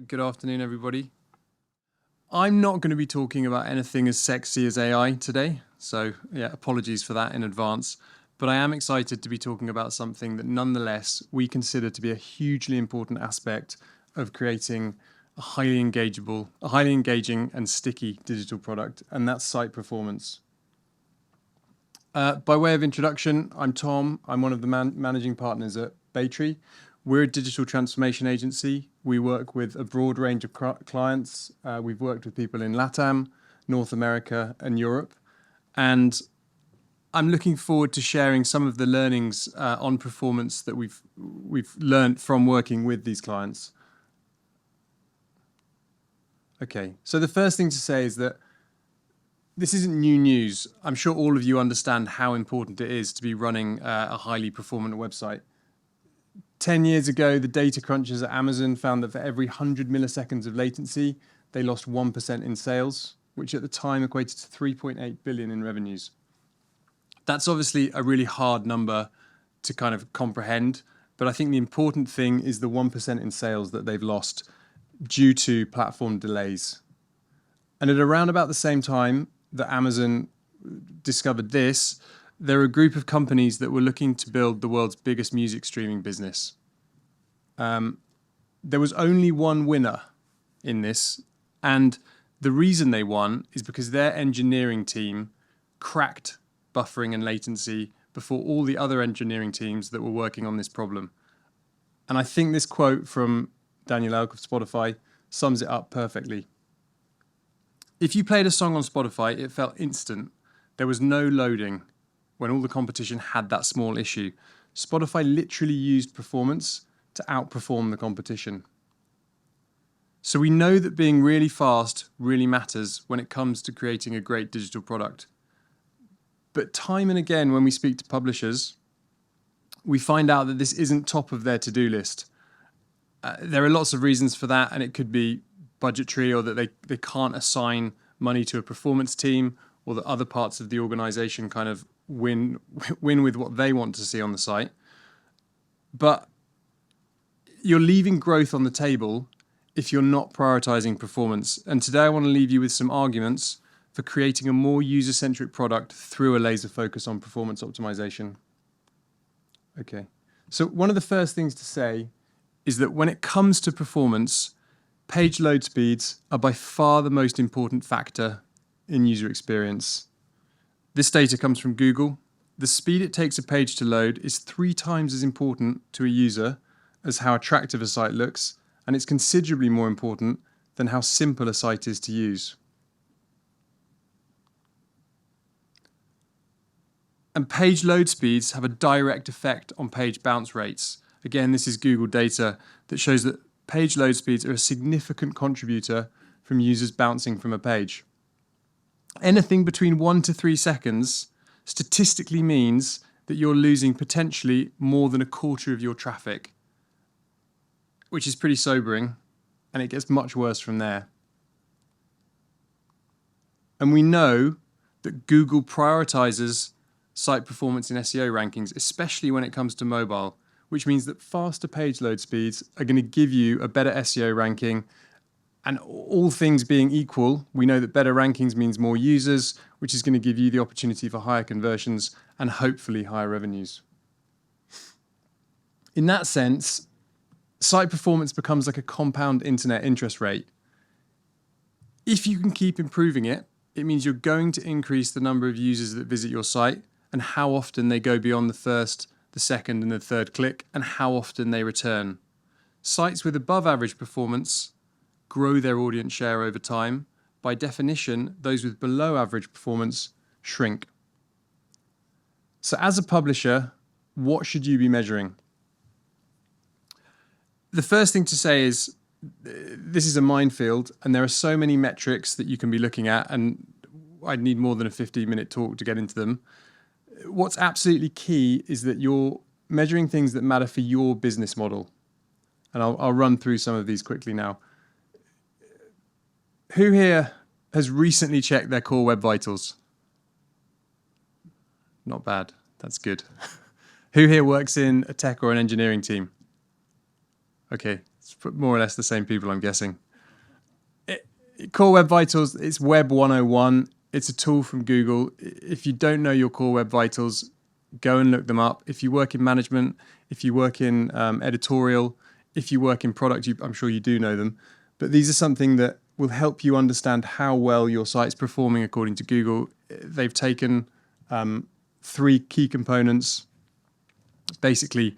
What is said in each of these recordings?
Good afternoon, everybody. I'm not going to be talking about anything as sexy as AI today, so yeah, apologies for that in advance. But I am excited to be talking about something that nonetheless we consider to be a hugely important aspect of creating a highly engaging and sticky digital product, and that's site performance. By way of introduction, I'm Tom. I'm one of the managing partners at Baytree. We're a digital transformation agency. We work with a broad range of clients. We've worked with people in LATAM, North America, and Europe. And I'm looking forward to sharing some of the learnings on performance that we've learned from working with these clients. Okay, so the first thing to say is that this isn't new news. I'm sure all of you understand how important it is to be running a highly performant website. 10 years ago, the data crunchers at Amazon found that for every 100 milliseconds of latency, they lost 1% in sales, which at the time equated to 3.8 billion in revenues. That's obviously a really hard number to kind of comprehend, but I think the important thing is the 1% in sales that they've lost due to platform delays. And at around about the same time that Amazon discovered this, there were a group of companies that were looking to build the world's biggest music streaming business. There was only one winner in this, and the reason they won is because their engineering team cracked buffering and latency before all the other engineering teams that were working on this problem. And I think this quote from Daniel Elk of Spotify sums it up perfectly. If you played a song on Spotify, it felt instant. There was no loading when all the competition had that small issue. Spotify literally used performance to outperform the competition. So we know that being really fast really matters when it comes to creating a great digital product. But time and again, when we speak to publishers, we find out that this isn't top of their to-do list. There are lots of reasons for that, and it could be budgetary, or that they can't assign money to a performance team, or that other parts of the organization kind of win with what they want to see on the site. But you're leaving growth on the table if you're not prioritizing performance. And today I want to leave you with some arguments for creating a more user-centric product through a laser focus on performance optimization. Okay, so one of the first things to say is that when it comes to performance, page load speeds are by far the most important factor in user experience. This data comes from Google. The speed it takes a page to load is 3 times as important to a user as how attractive a site looks, and it's considerably more important than how simple a site is to use. And page load speeds have a direct effect on page bounce rates. Again, this is Google data that shows that page load speeds are a significant contributor from users bouncing from a page. Anything between 1 to 3 seconds statistically means that you're losing potentially more than a quarter of your traffic, which is pretty sobering, and it gets much worse from there. And we know that Google prioritizes site performance in SEO rankings, especially when it comes to mobile, which means that faster page load speeds are going to give you a better SEO ranking. And all things being equal, we know that better rankings means more users, which is going to give you the opportunity for higher conversions and hopefully higher revenues. In that sense, site performance becomes like a compound internet interest rate. If you can keep improving it, it means you're going to increase the number of users that visit your site and how often they go beyond the first, the second, and the third click, and how often they return. Sites with above average performance grow their audience share over time. By definition, those with below average performance shrink. So as a publisher, what should you be measuring? The first thing to say is this is a minefield, and there are so many metrics that you can be looking at, and I'd need more than a 15-minute talk to get into them. What's absolutely key is that you're measuring things that matter for your business model. And I'll run through some of these quickly now. Who here has recently checked their core web vitals? Not bad. That's good. Who here works in a tech or an engineering team? Okay, It's more or less the same people, I'm guessing. Core Web Vitals, it's Web 101. It's a tool from Google. If you don't know your Core Web Vitals, go and look them up. If you work in management, if you work in editorial, if you work in product, I'm sure you do know them. But these are something that will help you understand how well your site's performing according to Google. They've taken 3 key components, basically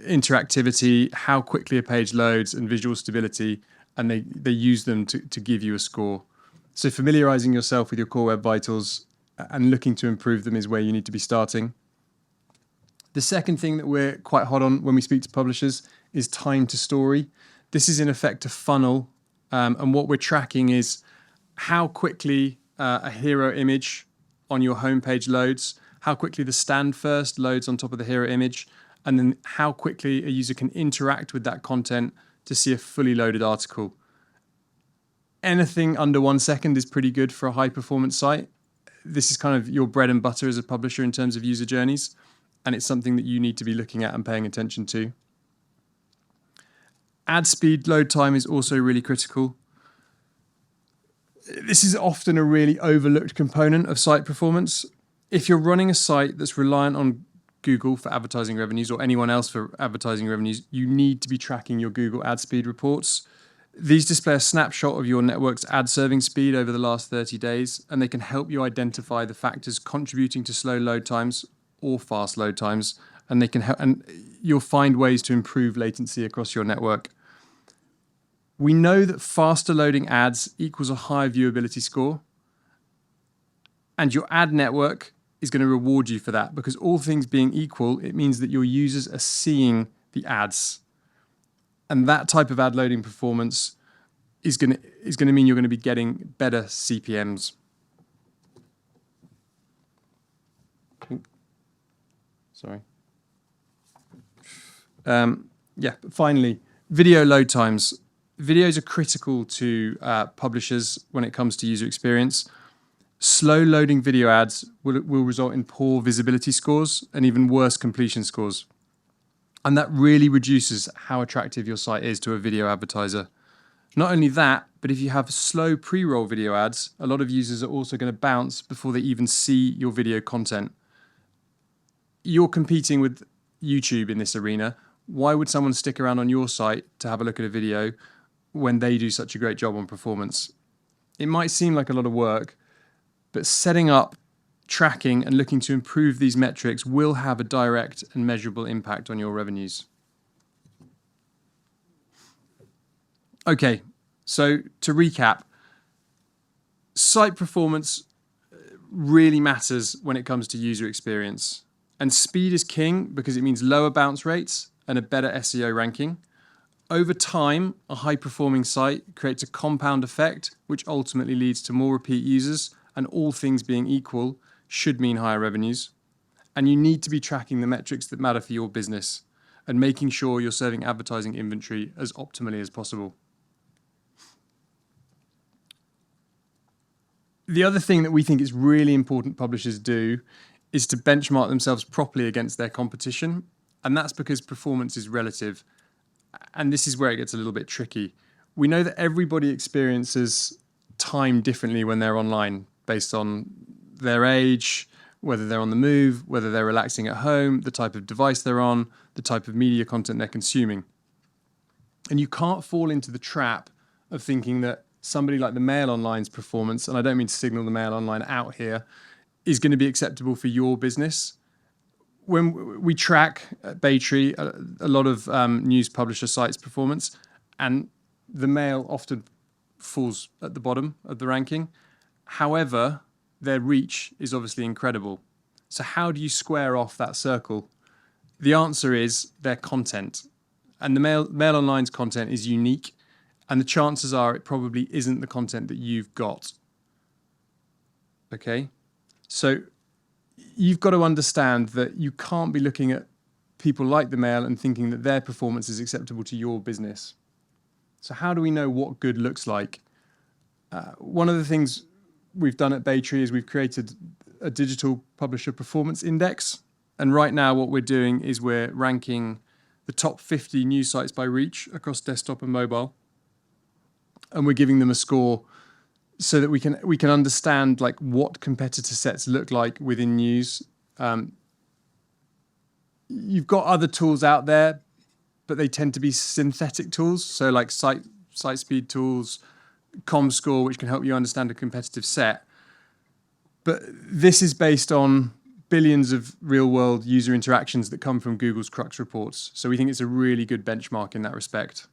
interactivity, how quickly a page loads, and visual stability, and they use them to give you a score. So familiarizing yourself with your Core Web Vitals and looking to improve them is where you need to be starting. The second thing that we're quite hot on when we speak to publishers is time to story. This is in effect a funnel, and what we're tracking is how quickly a hero image on your homepage loads, how quickly the stand first loads on top of the hero image, and then how quickly a user can interact with that content to see a fully loaded article. Anything under 1 second is pretty good for a high performance site. This is kind of your bread and butter as a publisher in terms of user journeys, and it's something that you need to be looking at and paying attention to. Ad speed load time is also really critical. This is often a really overlooked component of site performance. If you're running a site that's reliant on Google for advertising revenues or anyone else for advertising revenues, you need to be tracking your Google ad speed reports. These display a snapshot of your network's ad serving speed over the last 30 days, and they can help you identify the factors contributing to slow load times or fast load times, and they can help, and you'll find ways to improve latency across your network. We know that faster loading ads equals a higher viewability score, and your ad network is going to reward you for that, because all things being equal, it means that your users are seeing the ads. And that type of ad loading performance is going to mean you're going to be getting better CPMs. Sorry. But finally, video load times. Videos are critical to publishers when it comes to user experience. Slow loading video ads will result in poor visibility scores and even worse completion scores. And that really reduces how attractive your site is to a video advertiser. Not only that, but if you have slow pre-roll video ads, a lot of users are also going to bounce before they even see your video content. You're competing with YouTube in this arena. Why would someone stick around on your site to have a look at a video when they do such a great job on performance? It might seem like a lot of work, but setting up, tracking, and looking to improve these metrics will have a direct and measurable impact on your revenues. Okay, so to recap, site performance really matters when it comes to user experience. And speed is king because it means lower bounce rates and a better SEO ranking. Over time, a high-performing site creates a compound effect, which ultimately leads to more repeat users, and all things being equal, should mean higher revenues. And you need to be tracking the metrics that matter for your business and making sure you're serving advertising inventory as optimally as possible. The other thing that we think is really important publishers do is to benchmark themselves properly against their competition. And that's because performance is relative. And this is where it gets a little bit tricky. We know that everybody experiences time differently when they're online based on their age, whether they're on the move, whether they're relaxing at home, the type of device they're on, the type of media content they're consuming. And you can't fall into the trap of thinking that somebody like the Mail Online's performance, and I don't mean to signal the Mail Online out here, is going to be acceptable for your business. When we track at Baytree a lot of news publisher sites' performance, and the Mail often falls at the bottom of the ranking. However, their reach is obviously incredible. So how do you square off that circle? The answer is their content. And the Mail Online's content is unique, and the chances are it probably isn't the content that you've got. Okay? So you've got to understand that you can't be looking at people like the Mail and thinking that their performance is acceptable to your business. So how do we know what good looks like? One of the things we've done at Baytree is we've created a digital publisher performance index. And right now what we're doing is we're ranking the top 50 news sites by reach across desktop and mobile, and we're giving them a score so that we can understand like what competitor sets look like within news. You've got other tools out there, but they tend to be synthetic tools. So like site speed tools, ComScore, which can help you understand a competitive set. But this is based on billions of real-world user interactions that come from Google's Crux reports. So we think it's a really good benchmark in that respect.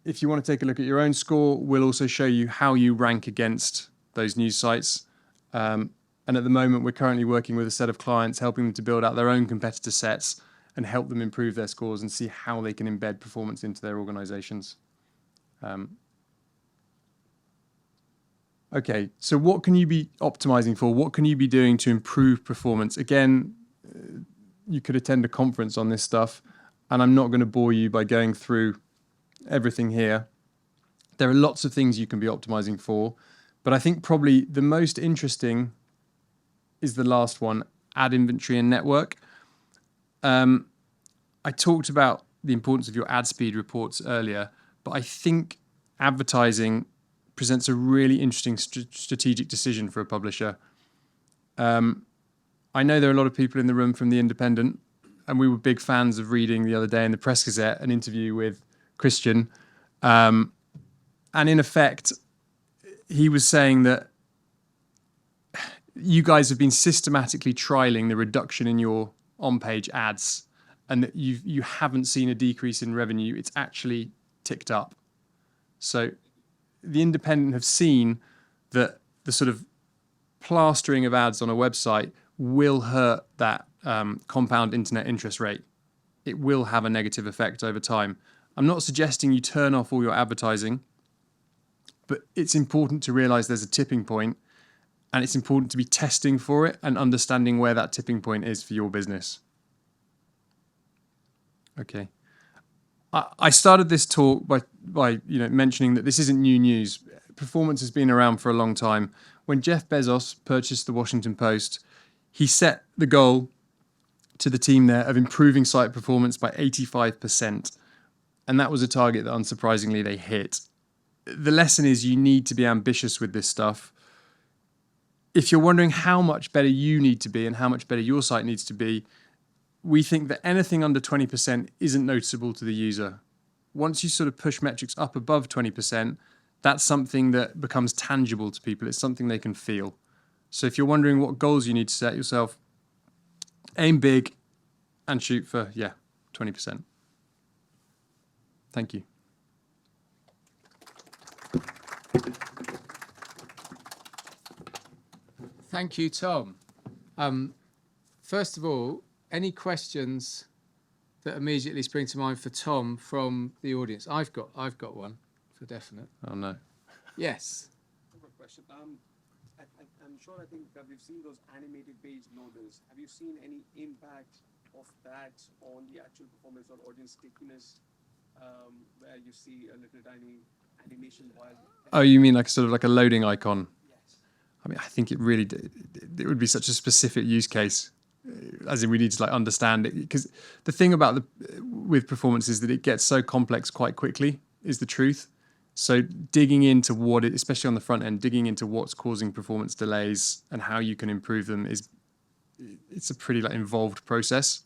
If you want to take a look at your own score, we'll also show you how you rank against those news sites. And at the moment, we're currently working with a set of clients, helping them to build out their own competitor sets and help them improve their scores and see how they can embed performance into their organizations. Okay, so what can you be optimizing for? What can you be doing to improve performance? Again, you could attend a conference on this stuff, and I'm not going to bore you by going through everything here. There are lots of things you can be optimizing for, but I think probably the most interesting is the last one, ad inventory and network. I talked about the importance of your ad speed reports earlier, but I think advertising presents a really interesting strategic decision for a publisher. I know there are a lot of people in the room from The Independent, and we were big fans of reading the other day in the Press Gazette an interview with Christian. And in effect, he was saying that you guys have been systematically trialing the reduction in your on-page ads, and that you haven't seen a decrease in revenue. It's actually ticked up. So The Independent have seen that the sort of plastering of ads on a website will hurt that compound internet interest rate. It will have a negative effect over time. I'm not suggesting you turn off all your advertising, but it's important to realize there's a tipping point, and it's important to be testing for it and understanding where that tipping point is for your business. Okay. I started this talk by mentioning that this isn't new news. Performance has been around for a long time. When Jeff Bezos purchased the Washington Post, he set the goal to the team there of improving site performance by 85%. And that was a target that, unsurprisingly, they hit. The lesson is you need to be ambitious with this stuff. If you're wondering how much better you need to be and how much better your site needs to be, we think that anything under 20% isn't noticeable to the user. Once you sort of push metrics up above 20%, that's something that becomes tangible to people. It's something they can feel. So if you're wondering what goals you need to set yourself, aim big and shoot for, 20%. Thank you. Thank you, Tom. First of all, any questions that immediately spring to mind for Tom from the audience? I've got one for definite. Oh no. Yes. Question. I'm sure I think that we've seen those animated page loaders. Have you seen any impact of that on the actual performance or audience stickiness, where you see a little tiny animation while? Oh, you mean like sort of like a loading icon? Yes. I mean, I think it would be such a specific use case, as in we need to like understand it, because the thing about with performance is that it gets so complex quite quickly, is the truth. So digging into especially on the front end, digging into what's causing performance delays and how you can improve them it's a pretty like involved process.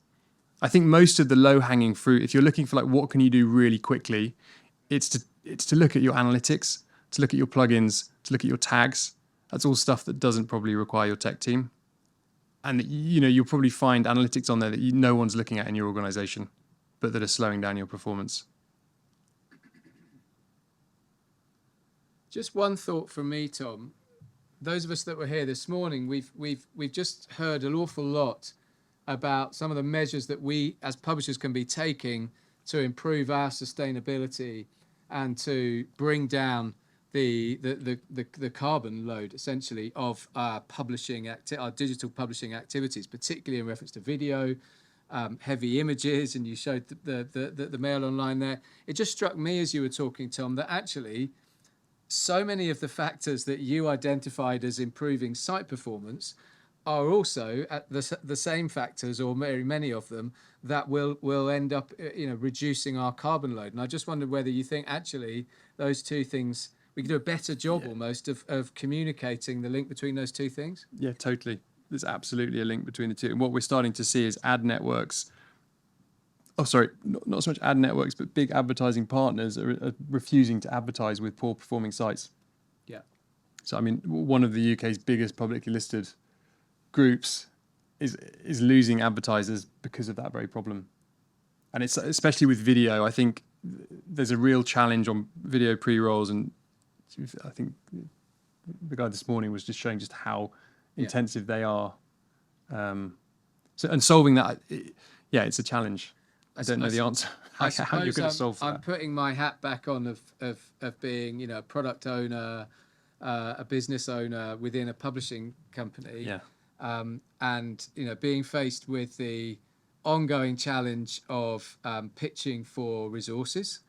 I think most of the low hanging fruit, if you're looking for like what can you do really quickly, it's to look at your analytics, to look at your plugins, to look at your tags. That's all stuff that doesn't probably require your tech team. And you'll probably find analytics on there that no one's looking at in your organization, but that are slowing down your performance. Just one thought from me, Tom. Those of us that were here this morning, we've just heard an awful lot about some of the measures that we as publishers can be taking to improve our sustainability and to bring down the carbon load, essentially, of our our digital publishing activities, particularly in reference to video, heavy images, and you showed the Mail Online there. It just struck me as you were talking, Tom, that actually so many of the factors that you identified as improving site performance are also at the same factors, or very many of them, that will end up reducing our carbon load. And I just wondered whether you think actually those two things, we could do a better job almost of communicating the link between those two things. Yeah, totally. There's absolutely a link between the two. And what we're starting to see is ad networks. Oh, sorry, not so much ad networks, but big advertising partners are refusing to advertise with poor performing sites. Yeah. So, I mean, one of the UK's biggest publicly listed groups is losing advertisers because of that very problem. And it's especially with video. I think there's a real challenge on video pre-rolls, and I think the guy this morning was just showing just how intensive they are. So, and solving that, it's a challenge. I don't know the answer. How you're going to solve that. I'm putting my hat back on of being, a product owner, a business owner within a publishing company. Yeah. And being faced with the ongoing challenge of pitching for resources,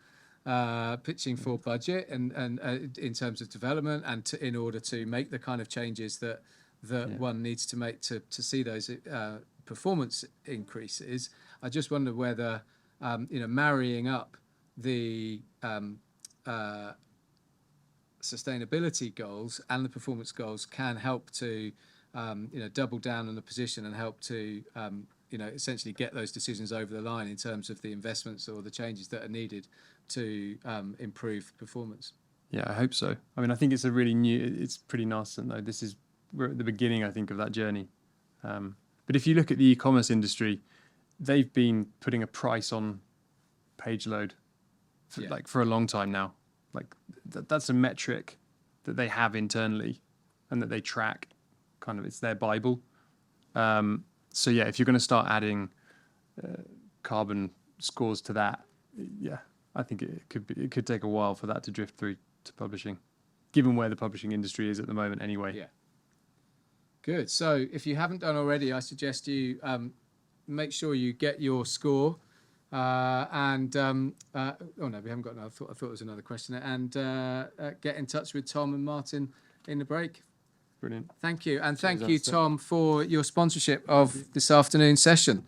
pitching for budget, and in terms of development, and in order to make the kind of changes that one needs to make to see those performance increases. I just wonder whether marrying up the sustainability goals and the performance goals can help to double down on the position and help to essentially get those decisions over the line in terms of the investments or the changes that are needed to improve performance. Yeah, I hope so. I mean, I think it's a really it's pretty nascent though. We're at the beginning, I think, of that journey. But if you look at the e-commerce industry, they've been putting a price on page load for a long time now. Like that's a metric that they have internally and that they track. Kind of, it's their Bible. So yeah, if you're going to start adding carbon scores to that, I think it could take a while for that to drift through to publishing, given where the publishing industry is at the moment anyway. Yeah. Good. So if you haven't done already, I suggest you make sure you get your score. Oh no, we haven't got another. I thought there was another question. And get in touch with Tom and Martin in the break. Brilliant. Thank you. And thank you, Tom, for your sponsorship of this afternoon's session.